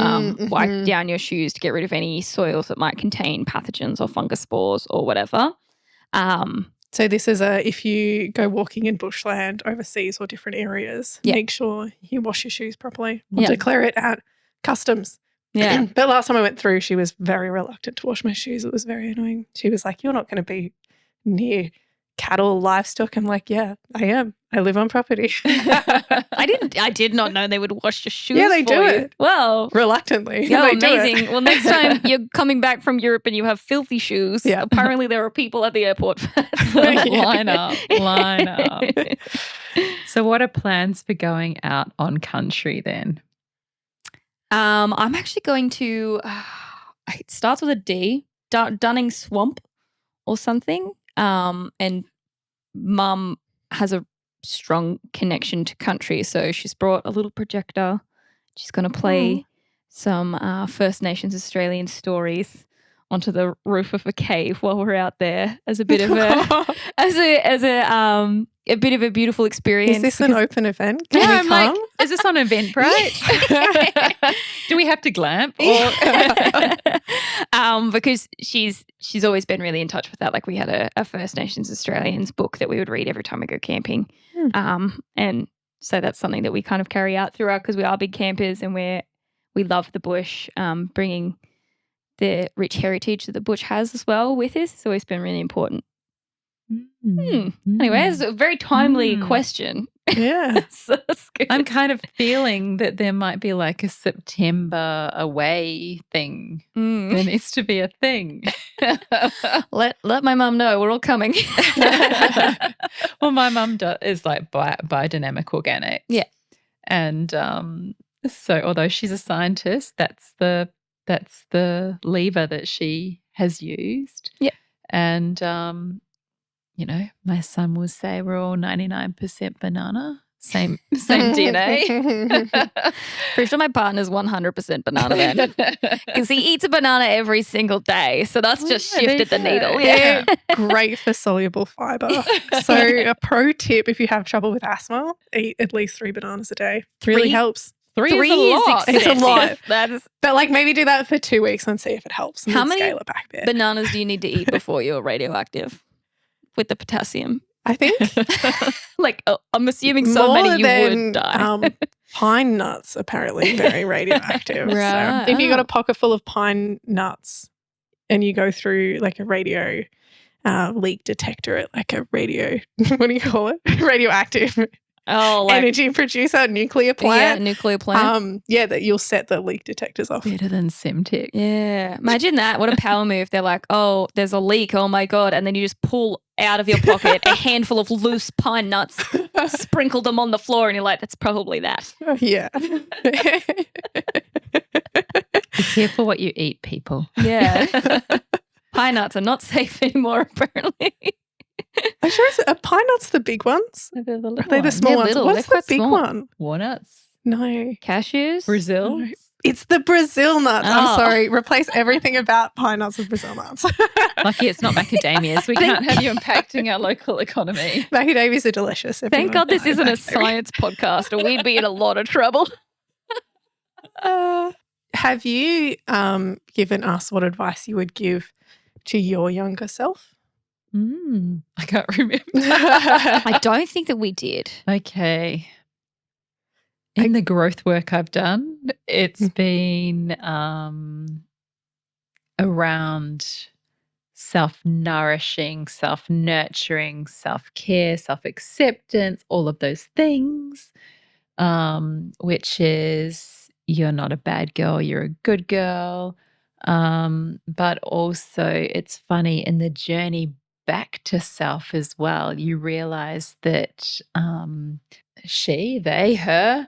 wipe down your shoes to get rid of any soils that might contain pathogens or fungus spores or whatever.
So this is if you go walking in bushland overseas or different areas, make sure you wash your shoes properly. We'll declare it at customs.
Yeah.
But last time I went through, she was very reluctant to wash my shoes. It was very annoying. She was like, "You're not going to be near cattle, livestock." I'm like, "Yeah, I am. I live on property."
I did not know they would wash your shoes.
Yeah, they
for
do
you.
it.
Well,
Reluctantly.
oh,
They do it.
amazing. Well, next time you're coming back from Europe and you have filthy shoes, apparently there are people at the airport.
Line up. So what are plans for going out on country then?
I'm actually going to, it starts with a D, Dunning Swamp or something. And Mum has a strong connection to country, so she's brought a little projector. She's going to play some First Nations Australian stories onto the roof of a cave while we're out there as a bit of a bit of a beautiful experience.
Is this an open event? Can
Yeah,
we
I'm
come?
like, is this on Eventbrite? Do we have to glamp?
Because she's always been really in touch with that. Like we had a First Nations Australians book that we would read every time we go camping. And so that's something that we kind of carry out throughout because we are big campers and we love the bush, bringing the rich heritage that the bush has as well with us. It's always been really important. Anyway, it's a very timely question.
Yeah.
So that's good.
I'm kind of feeling that there might be like a September away thing. There needs to be a thing.
Let my mum know we're all coming.
Well, my mum is like biodynamic organic.
Yeah.
And so although she's a scientist, that's the lever that she has used.
Yeah.
And my son will say we're all 99% banana. Same DNA.
Pretty sure my partner's 100% banana then. Because he eats a banana every single day. So that's just shifted the needle.
Yeah. Great for soluble fiber. So a pro tip, if you have trouble with asthma, eat at least 3 bananas a day. Really helps.
Three is a lot.
It's a lot.
That is.
But like maybe do that for 2 weeks and see if it helps. And
How
then
many
scale it back a bit.
bananas do you need to eat before you're radioactive with the potassium?
I think
Like, I'm assuming so
more
many you
than,
would die.
pine nuts apparently very radioactive.
Right.
So if you got a pocket full of pine nuts and you go through like a radio leak detector at like a radio, what do you call it? Radioactive
Oh,
energy producer, nuclear plant.
Yeah, nuclear plant.
That you'll set the leak detectors off.
Better than Semtech.
Yeah. Imagine that. What a power move. They're like, oh, there's a leak. Oh, my God. And then you just pull out of your pocket a handful of loose pine nuts, sprinkle them on the floor, and you're like, that's probably that.
Yeah.
Be careful what you eat, people.
Yeah. Pine nuts are not safe anymore, apparently.
I'm sure pine nuts the big ones.
They're the little
Are they the
ones.
small
They're
ones?
little.
What's
They're
the big
quite small.
one?
Walnuts.
No.
Cashews?
Brazil.
No. It's the Brazil nuts.
Oh.
I'm sorry. Replace everything about pine nuts with Brazil nuts.
Lucky it's not macadamias. We can't have you impacting our local economy.
Macadamias are delicious.
Thank God this isn't a science podcast or we'd be in a lot of trouble.
Have you given us what advice you would give to your younger self?
I can't remember.
I don't think that we did.
Okay. In the growth work I've done, it's been around self-nourishing, self-nurturing, self-care, self-acceptance, all of those things, which is you're not a bad girl, you're a good girl. But also it's funny in the journey back to self as well, you realize that she, they, her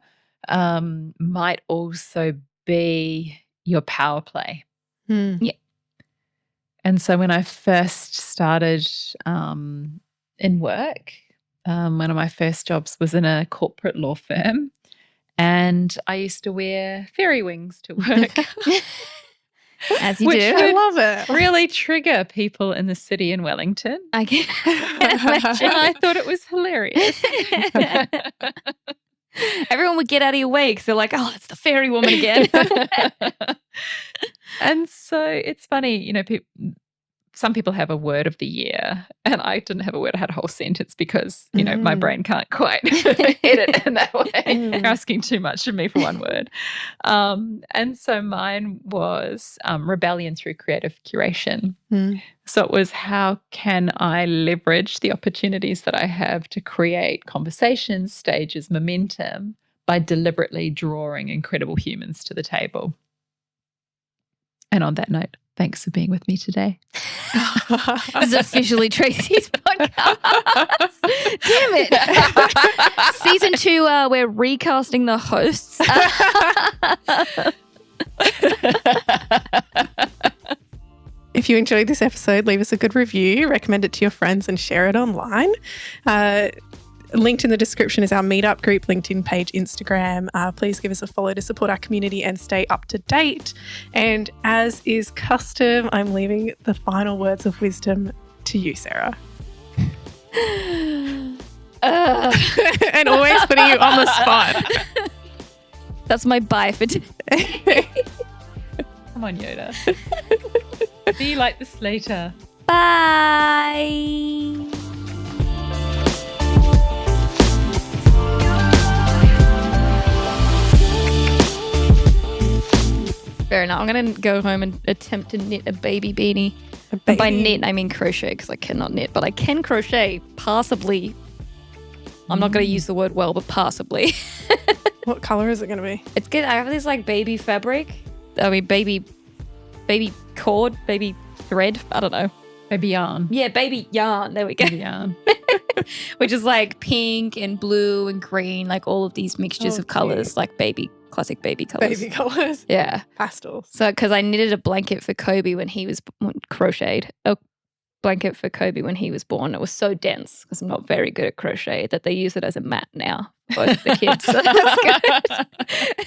might also be your power play.
Yeah.
And so when I first started in work, one of my first jobs was in a corporate law firm, and I used to wear fairy wings to work.
As you
Which
do.
I love it.
really trigger people in the city in Wellington.
I can
And I thought it was hilarious.
Everyone would get out of your way because they're like, oh, it's the fairy woman again.
And so it's funny, you know, some people have a word of the year, and I didn't have a word. I had a whole sentence because, you know, my brain can't quite edit in that way. You're asking too much of me for one word. And so mine was rebellion through creative curation. So it was, how can I leverage the opportunities that I have to create conversations, stages, momentum by deliberately drawing incredible humans to the table. And on that note, thanks for being with me today.
This is officially Tracey's podcast. Damn it. Season 2, we're recasting the hosts.
If you enjoyed this episode, leave us a good review, recommend it to your friends, and share it online. Linked in the description is our meetup group, LinkedIn page, Instagram. Please give us a follow to support our community and stay up to date. And as is custom, I'm leaving the final words of wisdom to you, Sarah. And always putting you on the spot.
That's my bye for today.
Come on, Yoda. Be like the Slater.
Bye. Fair enough. I'm going to go home and attempt to knit a baby beanie. By knit, I mean crochet, because I cannot knit, but I can crochet passably. I'm not going to use the word well, but passably.
What color is it going to be?
It's good. I have this like baby fabric. I mean, baby cord, baby thread. I don't know.
Baby yarn.
Yeah, baby yarn. There we go.
Baby yarn.
Which is like pink and blue and green, like all of these mixtures of colors, like classic baby colors.
Baby colors.
Yeah.
Pastels.
So, because I knitted a blanket for Kobe when he was crocheted a blanket for Kobe when he was born. It was so dense because I'm not very good at crochet that they use it as a mat now for the kids. So that's good.